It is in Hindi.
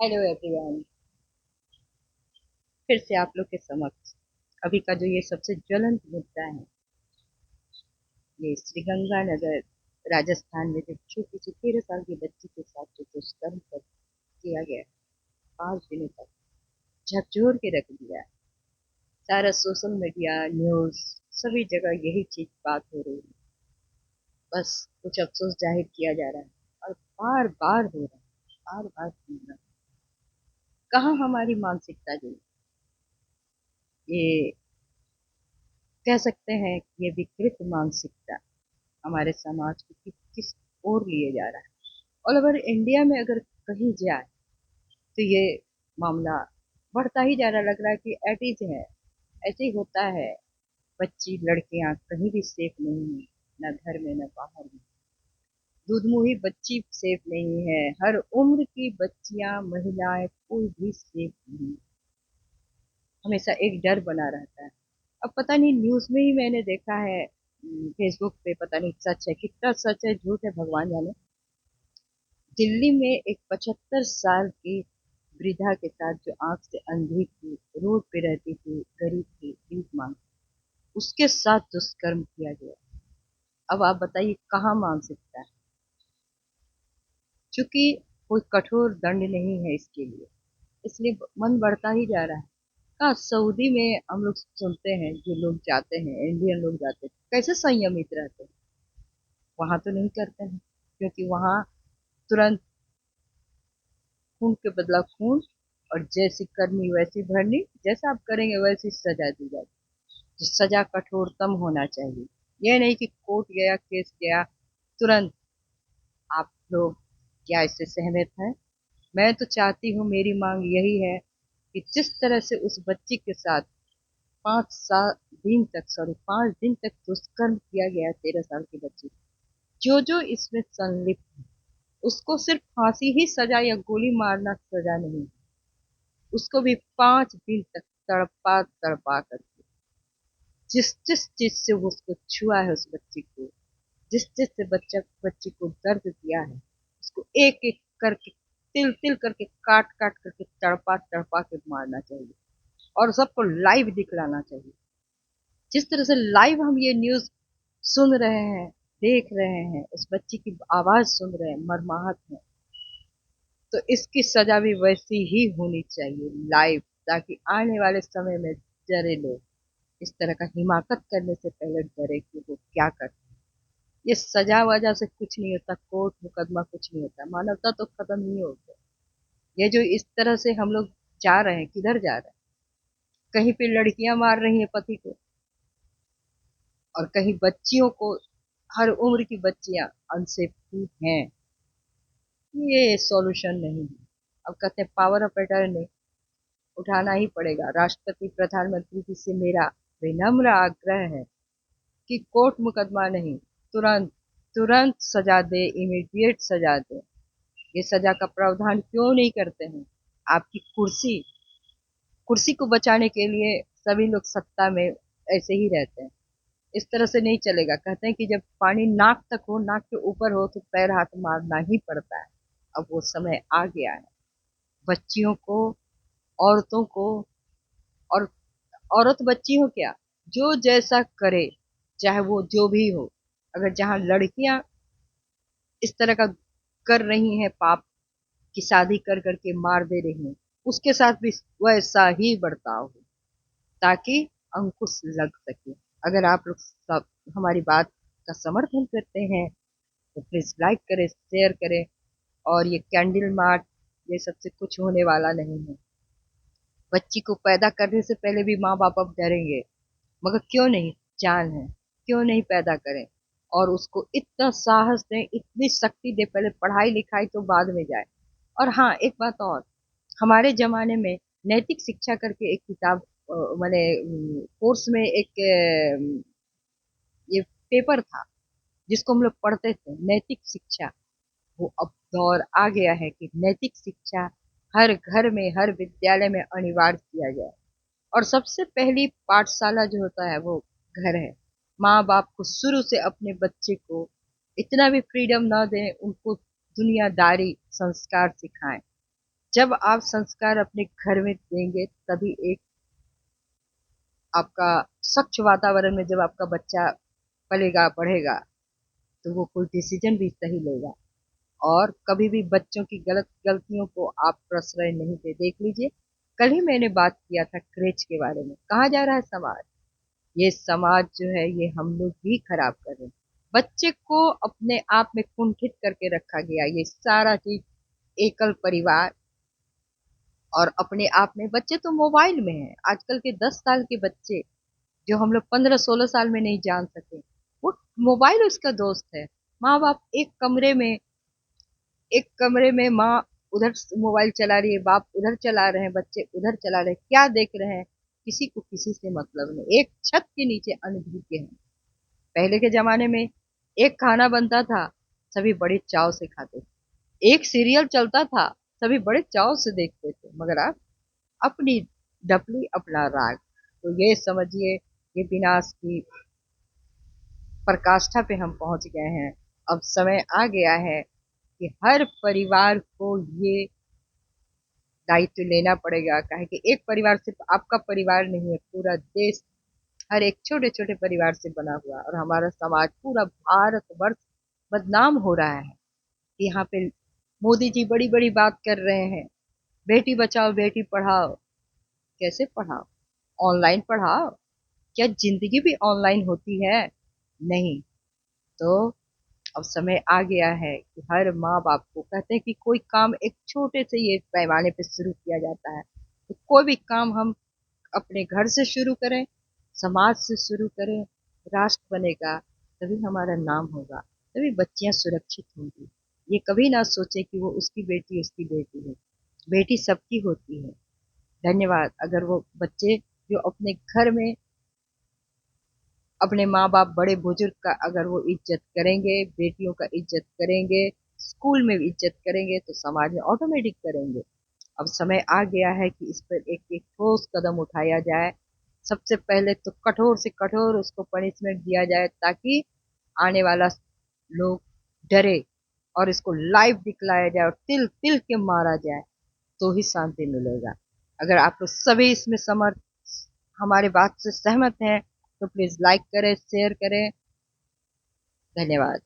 Hello everyone. फिर से आप लोग के समक्ष अभी का जो ये सबसे ज्वलंत मुद्दा है, ये श्रीगंगानगर राजस्थान में जो छोटी सी 13 साल की बच्ची के साथ जो दुष्कर्म किया गया, 5 दिनों तक झकझोर के रख दिया। सारा सोशल मीडिया, न्यूज, सभी जगह यही चीज बात हो रही है। बस कुछ अफसोस जाहिर किया जा रहा है और बार बार हो रहा है, बार बार सुन रहा है। कहाँ हमारी मानसिकता जो ये कह सकते हैं कि ये विकृत मानसिकता हमारे समाज को किस ओर लिए जा रहा है। ऑल ओवर इंडिया में अगर कहीं जाए तो ये मामला बढ़ता ही जा रहा, लग रहा है कि एटीज है, ऐसे ही होता है। बच्ची लड़कियां कहीं भी सेफ नहीं है, न घर में न बाहर में। दूधमुही बच्ची सेफ नहीं है, हर उम्र की बच्चियां, महिलाएं, कोई भी सेफ नहीं। हमेशा एक डर बना रहता है। अब पता नहीं, न्यूज में ही मैंने देखा है, फेसबुक पे, पता नहीं सच है कितना, सच है झूठ है भगवान जाने। दिल्ली में एक 75 साल की वृद्धा के साथ, जो आंख से अंधी थी, रोड पे रहती थी, गरीब थी, भीख मांग, उसके साथ दुष्कर्म किया गया। अब आप बताइए कहाँ मानसिकता है। क्योंकि कोई कठोर दंड नहीं है इसके लिए, इसलिए मन बढ़ता ही जा रहा है। हाँ, सऊदी में हम लोग सुनते हैं, जो लोग जाते हैं, इंडियन लोग जाते हैं, कैसे संयमित रहते हैं। वहां तो नहीं करते हैं, क्योंकि वहां तुरंत खून के बदला खून, और जैसी करनी वैसी भरनी, जैसा आप करेंगे वैसी सजा दी जाएगी। तो सजा कठोरतम होना चाहिए। यह नहीं कि कोर्ट गया, केस गया, तुरंत। आप लोग क्या इससे सहमत हैं? मैं तो चाहती हूँ, मेरी मांग यही है कि जिस तरह से उस बच्ची के साथ 5 दिन तक दुष्कर्म किया गया, 13 साल की बच्ची, जो जो इसमें संलिप्त है, उसको सिर्फ फांसी ही सजा या गोली मारना सजा नहीं, उसको भी 5 दिन तक तड़पा तड़पा कर, जिस जिस चीज से वो उसको छुआ है, उस बच्ची को, जिस जिस से बच्ची को दर्द दिया है, उसको एक एक करके, तिल तिल करके, काट काट करके, तड़पा तड़पा के मारना चाहिए। और सबको लाइव दिखलाना चाहिए। जिस तरह से लाइव हम ये न्यूज सुन रहे हैं, देख रहे हैं, उस बच्ची की आवाज सुन रहे हैं, मरमाहत है, तो इसकी सजा भी वैसी ही होनी चाहिए, लाइव, ताकि आने वाले समय में डरे लोग, इस तरह का हिमाकत करने से पहले डरे कि वो क्या करते हैं। ये सजा वजह से कुछ नहीं होता, कोर्ट मुकदमा कुछ नहीं होता, मानवता तो खत्म नहीं होती। ये जो इस तरह से हम लोग जा रहे हैं, किधर जा रहे हैं? कहीं पे लड़कियां मार रही हैं पति को, और कहीं बच्चियों को, हर उम्र की बच्चियां अनसेफ हैं। ये सॉल्यूशन नहीं है। अब कहते हैं पावर ऑफ अटर्नी उठाना ही पड़ेगा। राष्ट्रपति, प्रधानमंत्री जी से मेरा विनम्र आग्रह है कि कोर्ट मुकदमा नहीं, तुरंत तुरंत सजा दे, इमीडिएट सजा दे। ये सजा का प्रावधान क्यों नहीं करते हैं? आपकी कुर्सी, कुर्सी को बचाने के लिए सभी लोग सत्ता में ऐसे ही रहते हैं। इस तरह से नहीं चलेगा। कहते हैं कि जब पानी नाक तक हो, नाक के ऊपर हो, तो पैर हाथ मारना ही पड़ता है। अब वो समय आ गया है। बच्चियों को, औरतों को, और औरत बच्ची हो क्या, जो जैसा करे, चाहे वो जो भी हो, अगर जहां लड़कियां इस तरह का कर रही हैं पाप, की शादी कर करके मार दे रही हैं, उसके साथ भी वैसा ही बर्ताव हो, ताकि अंकुश लग सके। अगर आप लोग सब हमारी बात का समर्थन करते हैं तो प्लीज लाइक करें, शेयर करें। और ये कैंडल मार्च, ये सबसे कुछ होने वाला नहीं है। बच्ची को पैदा करने से पहले भी माँ बाप अब डरेंगे, मगर क्यों नहीं, जान है, क्यों नहीं पैदा करें, और उसको इतना साहस दें, इतनी शक्ति दे, पहले पढ़ाई लिखाई तो बाद में जाए। और हाँ, एक बात और, हमारे जमाने में नैतिक शिक्षा करके एक किताब, मैंने कोर्स में एक ये पेपर था, जिसको हम लोग पढ़ते थे, नैतिक शिक्षा। वो अब दौर आ गया है कि नैतिक शिक्षा हर घर में, हर विद्यालय में अनिवार्य किया जाए। और सबसे पहली पाठशाला जो होता है वो घर है। माँ बाप को शुरू से अपने बच्चे को इतना भी फ्रीडम ना दें, उनको दुनियादारी संस्कार सिखाएं। जब आप संस्कार अपने घर में देंगे तभी एक आपका स्वच्छ वातावरण में जब आपका बच्चा पलेगा बढ़ेगा तो वो कोई डिसीजन भी सही लेगा। और कभी भी बच्चों की गलत गलतियों को आप प्रश्रय नहीं दे। देख लीजिए, कल ही मैंने बात किया था क्रेच के बारे में। कहाँ जा रहा है समाज? ये समाज जो है ये हम लोग ही खराब कर रहे हैं। बच्चे को अपने आप में कुंठित करके रखा गया, ये सारा चीज एकल परिवार और अपने आप में। बच्चे तो मोबाइल में हैं आजकल के, 10 साल के बच्चे जो हम लोग 15-16 साल में नहीं जान सके, वो मोबाइल उसका दोस्त है। माँ बाप एक कमरे में माँ उधर मोबाइल चला रही है, बाप उधर चला रहे हैं, बच्चे उधर चला रहे हैं, क्या देख रहे हैं? किसी को किसी से मतलब नहीं, एक छत के नीचे अनभिज्ञ हैं। पहले के जमाने में एक खाना बनता था, सभी बड़े चाव से खाते थे। एक सीरियल चलता था, सभी बड़े चाव से देखते थे। मगर अब अपनी डपली अपना राग। तो ये समझिए, ये विनाश की पराकाष्ठा पे हम पहुंच गए हैं। अब समय आ गया है कि हर परिवार को ये दायित्व लेना पड़ेगा। काहे कि एक परिवार सिर्फ आपका परिवार नहीं है, पूरा देश हर एक छोटे छोटे परिवार से बना हुआ है। और हमारा समाज, पूरा भारत वर्ष बदनाम हो रहा है। यहाँ पे मोदी जी बड़ी बड़ी बात कर रहे हैं, बेटी बचाओ बेटी पढ़ाओ। कैसे पढ़ाओ? ऑनलाइन पढ़ाओ? क्या जिंदगी भी ऑनलाइन होती है? नहीं। तो अब समय आ गया है कि हर माँ बाप को, कहते हैं कि कोई काम एक छोटे से ये पैमाने पे शुरू किया जाता है, तो कोई भी काम हम अपने घर से शुरू करें, समाज से शुरू करें, राष्ट्र बनेगा, तभी हमारा नाम होगा, तभी बच्चियां सुरक्षित होंगी। ये कभी ना सोचे कि वो उसकी बेटी है। बेटी सबकी होती है। धन्यवाद। अगर वो बच्चे जो अपने घर में अपने माँ बाप बड़े बुजुर्ग का अगर वो इज्जत करेंगे, बेटियों का इज्जत करेंगे, स्कूल में इज्जत करेंगे, तो समाज में ऑटोमेटिक करेंगे। अब समय आ गया है कि इस पर एक एक ठोस कदम उठाया जाए। सबसे पहले तो कठोर से कठोर उसको पनिशमेंट दिया जाए, ताकि आने वाला लोग डरे और इसको लाइव दिखलाया जाए और तिल तिल के मारा जाए, तो ही शांति मिलेगा। अगर आप लोग सभी इसमें समर्थ हमारे बात से सहमत हैं तो प्लीज लाइक करें, शेयर करें। धन्यवाद।